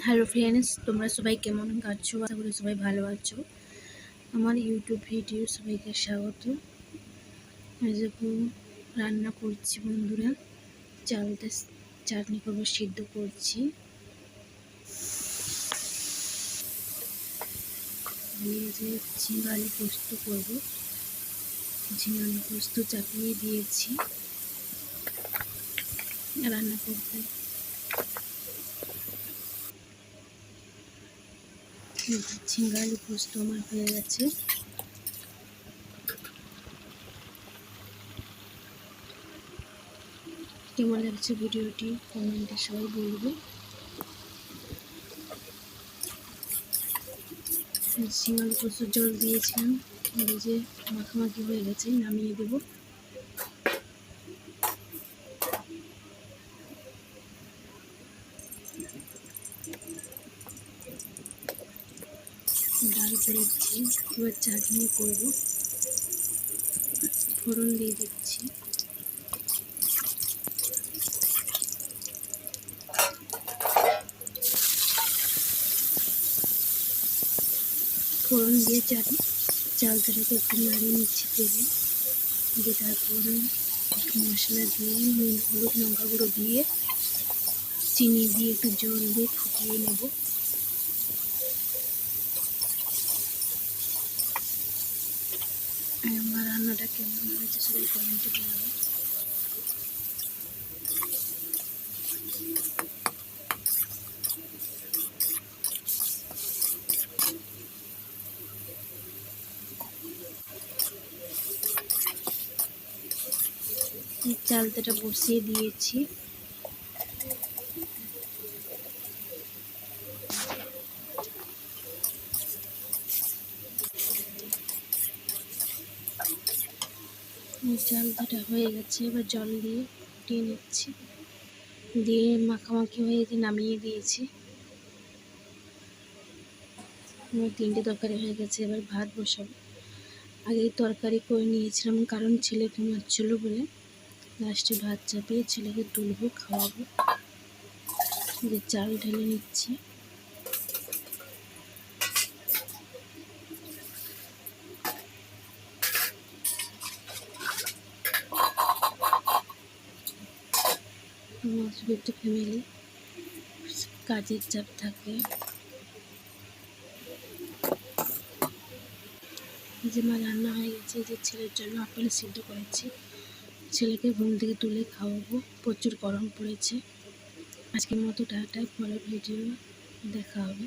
Hello friends, তোমরা সবাই কেমন আছো? আশা করি সবাই ভালো আছো। আমার ইউটিউব ভিডিও সবাইকে স্বাগত। দেখো রান্না করছি বন্ধুরা, চালটা চাটনি করবো, সিদ্ধ করছি। যে ঝিঙে আলু পোস্ত করবো, ঝিঙে আলু পোস্ত চাপিয়ে দিয়েছি রান্না করতে। ঝিঙে আলু পোস্ত আমার হয়ে গেছে। কেমন লাগছে ভিডিওটি কমেন্টে সবাই বলবে। ঝিঙে আলু পোস্ত জল দিয়েছিলাম, এই যে মাখামাখি হয়ে গেছে, নামিয়ে দেবো। ডাল করেছি, এবার চাটনি করব। ফোড়ন দিয়ে দিচ্ছি, ফোড়ন দিয়ে চালটাকে একটু নাড়িয়ে নিচ্ছি তেলে দিয়ে, তারপরে একটু মশলা দিয়ে নুন হলুদ লঙ্কা গুঁড়ো দিয়ে চিনি দিয়ে একটু জল দিয়ে ফুটিয়ে নেব। আমার রান্নাটা কেমন হয়েছে সবাই কমেন্টে বলবে। চালটা বসিয়ে দিয়েছি, চালটা হয়ে গেছে। এবার জল দিয়ে ফুটিয়ে নিচ্ছি, দিয়ে মাখামাখি হয়ে নামিয়ে দিয়েছি। আমার 3টে তরকারি হয়ে গেছে, এবার ভাত বসাবো। আগেই তরকারি করে নিয়েছিলাম, কারণ ছেলে ঘুমাচ্ছিল বলে। লাস্টে ভাত চাপিয়ে ছেলেকে তুলবো, খাওয়াবো। যে চাল ঢেলে নিচ্ছি, একটা ফ্যামিলি, কাজের চাপ থাকে। যে মা রান্না হয়ে গেছে, যে ছেলের জন্য আপেল সিদ্ধ করেছি, ছেলেকে ঘুম থেকে তুলে খাওয়াবো। প্রচুর গরম পড়েছে। আজকের মতো টাটা, পরের ভিডিও দেখা হবে।